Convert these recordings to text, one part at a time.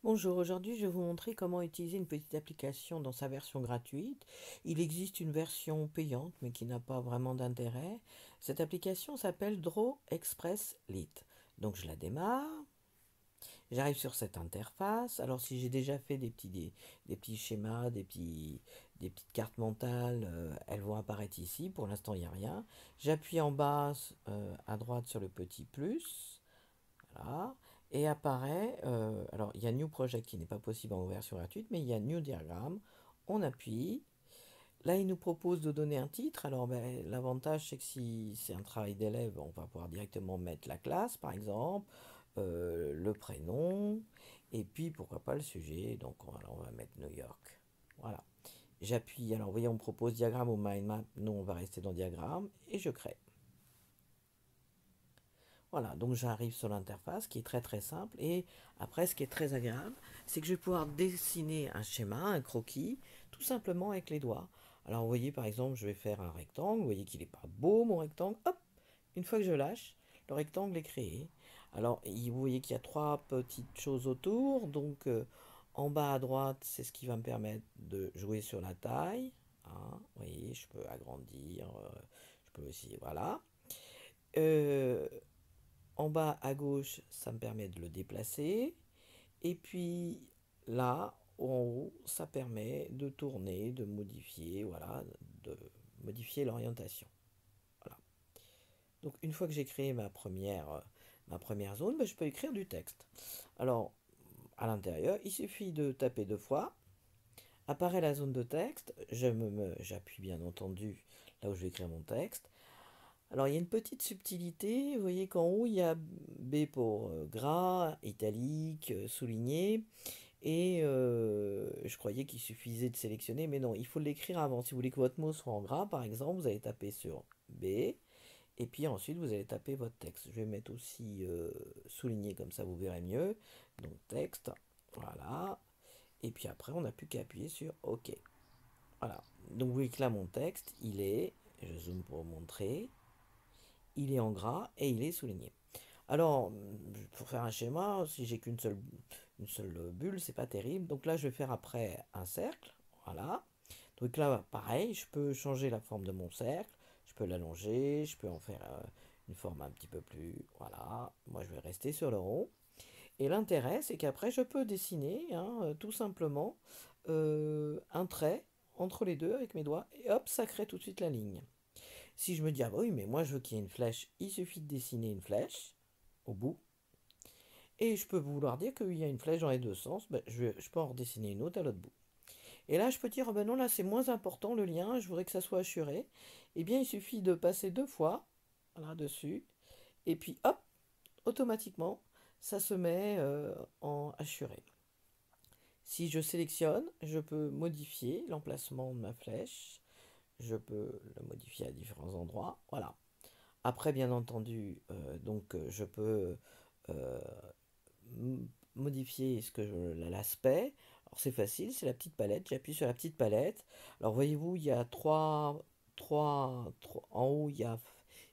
Bonjour, aujourd'hui je vais vous montrer comment utiliser une petite application dans sa version gratuite. Il existe une version payante mais qui n'a pas vraiment d'intérêt. Cette application s'appelle Draw Express Lite. Donc je la démarre, j'arrive sur cette interface. Alors si j'ai déjà fait des petits schémas, des petites cartes mentales, elles vont apparaître ici. Pour l'instant il n'y a rien. J'appuie en bas à droite sur le petit plus. Voilà. Et apparaît, alors il y a New Project qui n'est pas possible en version gratuite, mais il y a New Diagram. On appuie. Là, il nous propose de donner un titre. Alors, l'avantage, c'est que si c'est un travail d'élève, on va pouvoir directement mettre la classe, par exemple, le prénom, et puis pourquoi pas le sujet. Donc, on va mettre New York. Voilà. J'appuie. Alors, vous voyez, on me propose diagramme ou mind map. Nous, on va rester dans diagramme, et je crée. Voilà, donc j'arrive sur l'interface qui est très très simple et après ce qui est très agréable, c'est que je vais pouvoir dessiner un schéma, un croquis, tout simplement avec les doigts. Alors vous voyez par exemple, je vais faire un rectangle, vous voyez qu'il n'est pas beau mon rectangle, hop, une fois que je lâche, le rectangle est créé. Alors vous voyez qu'il y a trois petites choses autour, donc en bas à droite, c'est ce qui va me permettre de jouer sur la taille. Hein, vous voyez, je peux agrandir, je peux aussi, voilà. Euh, En bas à gauche, ça me permet de le déplacer. Et puis là, en haut, ça permet de tourner, de modifier, voilà, de modifier l'orientation. Voilà. Donc une fois que j'ai créé ma première zone, ben, je peux écrire du texte. Alors, à l'intérieur, il suffit de taper deux fois. Apparaît la zone de texte. J'appuie bien entendu là où je vais écrire mon texte. Alors, il y a une petite subtilité. Vous voyez qu'en haut, il y a B pour gras, italique, souligné. Et je croyais qu'il suffisait de sélectionner, mais non, il faut l'écrire avant. Si vous voulez que votre mot soit en gras, par exemple, vous allez taper sur B. Et puis ensuite, vous allez taper votre texte. Je vais mettre aussi souligné, comme ça vous verrez mieux. Donc, texte. Voilà. Et puis après, on n'a plus qu'à appuyer sur OK. Voilà. Donc, vous voyez que là, mon texte, je zoome pour vous montrer, il est en gras et il est souligné. Alors, pour faire un schéma, si j'ai une seule bulle, c'est pas terrible. Donc là, je vais faire après un cercle. Voilà. Donc là, pareil, je peux changer la forme de mon cercle. Je peux l'allonger, je peux en faire une forme un petit peu plus. Voilà. Moi, je vais rester sur le rond. Et l'intérêt, c'est qu'après, je peux dessiner, hein, tout simplement, un trait entre les deux avec mes doigts. Et hop, ça crée tout de suite la ligne. Si je me dis, ah bah oui, mais moi je veux qu'il y ait une flèche, il suffit de dessiner une flèche au bout. Et je peux vouloir dire qu'il y a une flèche dans les deux sens, ben, je peux en redessiner une autre à l'autre bout. Et là, je peux dire, ah ben non, là c'est moins important le lien, je voudrais que ça soit assuré. Eh bien, il suffit de passer deux fois là dessus, et puis hop, automatiquement, ça se met en assuré. Si je sélectionne, je peux modifier l'emplacement de ma flèche, je peux le modifier à différents endroits, voilà. Après, bien entendu, je peux euh, modifier l'aspect. Alors c'est facile, c'est la petite palette. J'appuie sur la petite palette. Alors voyez-vous, il y a en haut, il y a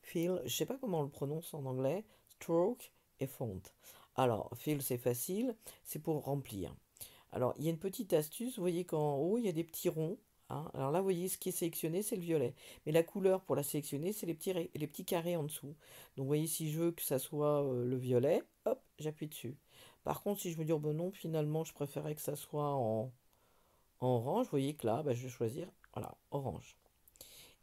fill. Je sais pas comment on le prononce en anglais. Stroke et font. Alors fill, c'est facile, c'est pour remplir. Alors, il y a une petite astuce, vous voyez qu'en haut, il y a des petits ronds. Hein. Alors là, vous voyez, ce qui est sélectionné, c'est le violet. Mais la couleur pour la sélectionner, c'est les petits carrés en dessous. Donc, vous voyez, si je veux que ça soit le violet, hop, j'appuie dessus. Par contre, si je me dis, oh, ben non, finalement, je préférais que ça soit en orange, vous voyez que là, ben, je vais choisir, voilà, orange.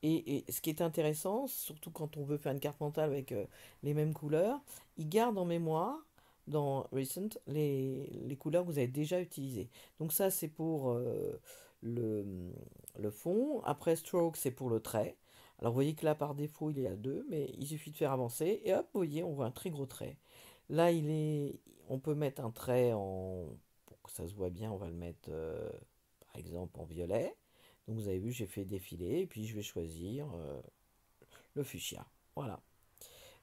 Et ce qui est intéressant, surtout quand on veut faire une carte mentale avec les mêmes couleurs, il garde en mémoire dans Recent les couleurs que vous avez déjà utilisées. Donc ça, c'est pour le, le fond. Après, Stroke, c'est pour le trait. Alors vous voyez que là, par défaut, il est à 2, mais il suffit de faire avancer. Et hop, vous voyez, on voit un très gros trait. Là, on peut mettre un trait pour que ça se voit bien, on va le mettre, par exemple, en violet. Donc vous avez vu, j'ai fait défiler et puis je vais choisir le fuchsia. Voilà.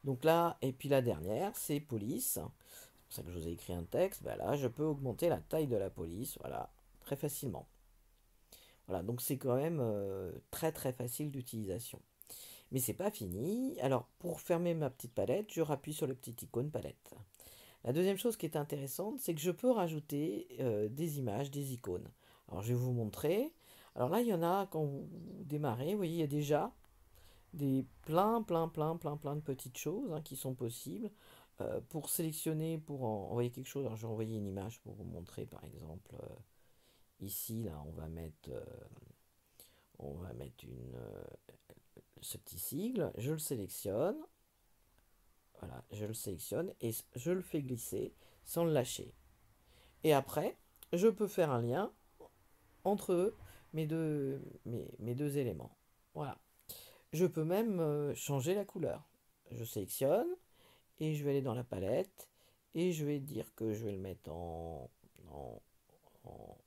Donc là, et puis la dernière, c'est police. C'est pour ça que je vous ai écrit un texte. Ben là, je peux augmenter la taille de la police, voilà, très facilement. Voilà, donc c'est quand même très très facile d'utilisation. Mais c'est pas fini. Alors pour fermer ma petite palette, je rappuie sur le petit icône palette. La deuxième chose qui est intéressante, c'est que je peux rajouter des images, des icônes. Alors je vais vous montrer. Alors là, il y en a quand vous démarrez, vous voyez, il y a déjà plein de petites choses hein, qui sont possibles. Pour sélectionner, pour envoyer quelque chose, alors je vais envoyer une image pour vous montrer par exemple. Ici, là, on va mettre ce petit sigle, je le sélectionne, voilà, je le sélectionne et je le fais glisser sans le lâcher. Et après, je peux faire un lien entre mes deux éléments. Voilà. Je peux même changer la couleur. Je sélectionne et je vais aller dans la palette et je vais dire que je vais le mettre en, en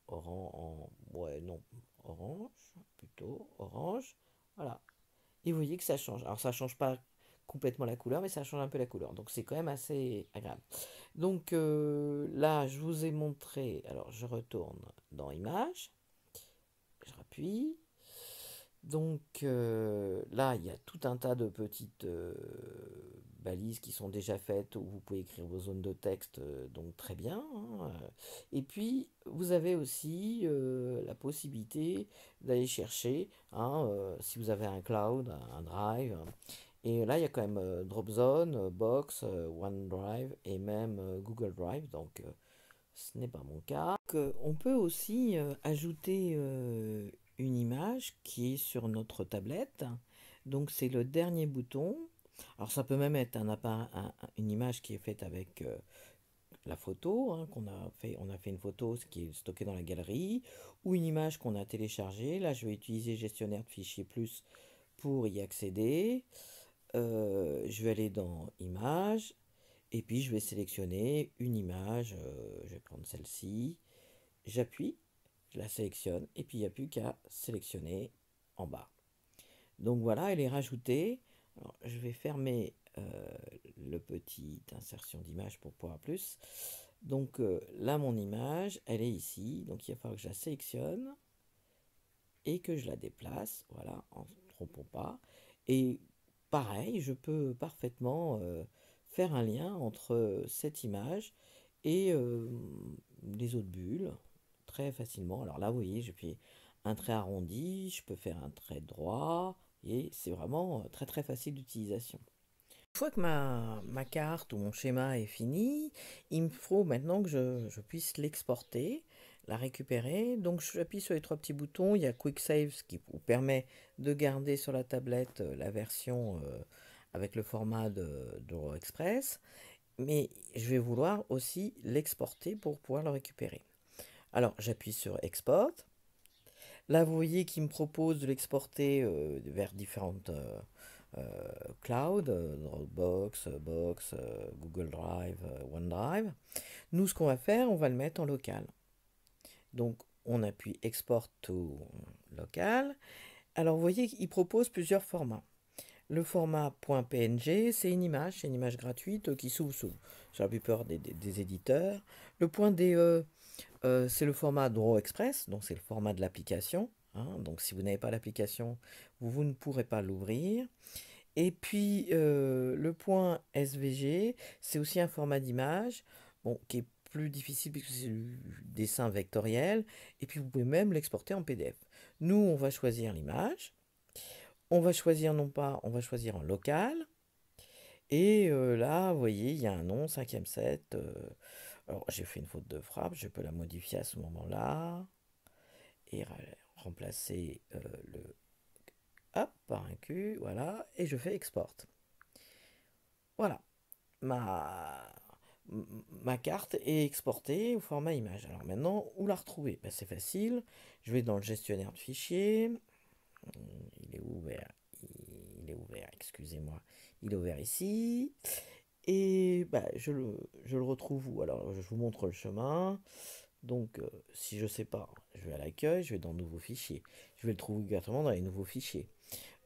orange, ouais, non, orange, plutôt orange. Voilà. Et vous voyez que ça change. Alors ça change pas complètement la couleur, mais ça change un peu la couleur. Donc c'est quand même assez agréable. Donc là, je vous ai montré. Alors je retourne dans Images. Je rappuie. Donc là, il y a tout un tas de petites balises qui sont déjà faites où vous pouvez écrire vos zones de texte, donc très bien, hein. Et puis, vous avez aussi la possibilité d'aller chercher, hein, si vous avez un cloud, un drive. Et là, il y a quand même Dropzone, Box, OneDrive et même Google Drive. Donc, ce n'est pas mon cas. Donc, on peut aussi ajouter une image qui est sur notre tablette. Donc c'est le dernier bouton. Alors ça peut même être une image qui est faite avec la photo hein, qu'on a fait. On a fait une photo qui est stockée dans la galerie ou une image qu'on a téléchargée. Là je vais utiliser gestionnaire de fichiers plus pour y accéder. Je vais aller dans Images et puis je vais sélectionner une image. Je vais prendre celle-ci. J'appuie, je la sélectionne et puis il n'y a plus qu'à sélectionner en bas. Donc voilà, elle est rajoutée. Alors, je vais fermer le petit insertion d'image pour pouvoir plus. Donc là, mon image, elle est ici. Donc il va falloir que je la sélectionne et que je la déplace. Voilà, en ne trompons pas. Et pareil, je peux parfaitement faire un lien entre cette image et les autres bulles très facilement. Alors là, vous voyez, je fais un trait arrondi, je peux faire un trait droit et c'est vraiment très très facile d'utilisation. Une fois que ma carte ou mon schéma est fini, il me faut maintenant que je puisse l'exporter, la récupérer. Donc j'appuie sur les trois petits boutons. Il y a Quick Save ce qui vous permet de garder sur la tablette la version avec le format de Express. Mais je vais vouloir aussi l'exporter pour pouvoir le récupérer. Alors j'appuie sur Export. Là vous voyez qu'il me propose de l'exporter vers différentes clouds, Dropbox, Box, Google Drive, OneDrive. Nous ce qu'on va faire, on va le mettre en local. Donc on appuie Export to local. Alors vous voyez qu'il propose plusieurs formats. Le format .png, c'est une image gratuite qui s'ouvre sur la plupart des éditeurs. Le .de, c'est le format Draw Express, donc c'est le format de l'application. Hein. Donc si vous n'avez pas l'application, vous ne pourrez pas l'ouvrir. Et puis le .svg, c'est aussi un format d'image, bon, qui est plus difficile puisque c'est du dessin vectoriel. Et puis vous pouvez même l'exporter en PDF. Nous, on va choisir l'image. On va choisir non pas, on va choisir en local. Et là, vous voyez, il y a un nom, 5e set. Alors, j'ai fait une faute de frappe, je peux la modifier à ce moment-là. Et remplacer le hop par un Q, voilà. Et je fais export. Voilà. Ma, ma carte est exportée au format image. Alors maintenant, où la retrouver? Ben, c'est facile. Je vais dans le gestionnaire de fichiers. Il est ouvert. Il est ouvert, excusez-moi. Il est ouvert ici. Et bah, je le retrouve où? Alors, je vous montre le chemin. Donc, si je ne sais pas, je vais à l'accueil, je vais dans Nouveaux fichiers. Je vais le trouver exactement dans les nouveaux fichiers.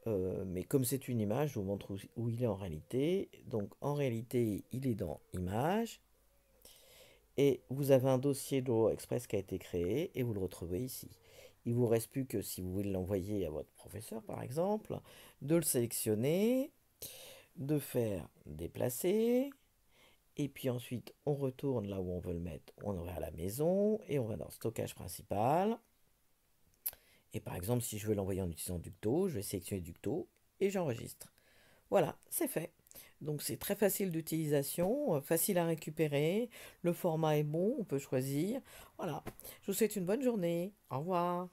Mais comme c'est une image, je vous montre où il est en réalité. Donc, en réalité, il est dans Images. Et vous avez un dossier Draw Express qui a été créé et vous le retrouvez ici. Il ne vous reste plus que, si vous voulez l'envoyer à votre professeur, par exemple, de le sélectionner, de faire déplacer Et puis ensuite, on retourne là où on veut le mettre. On va à la maison et on va dans le stockage principal. Et par exemple, si je veux l'envoyer en utilisant Ducto, je vais sélectionner Ducto et j'enregistre. Voilà, c'est fait. Donc c'est très facile d'utilisation, facile à récupérer. Le format est bon, on peut choisir. Voilà. Je vous souhaite une bonne journée. Au revoir.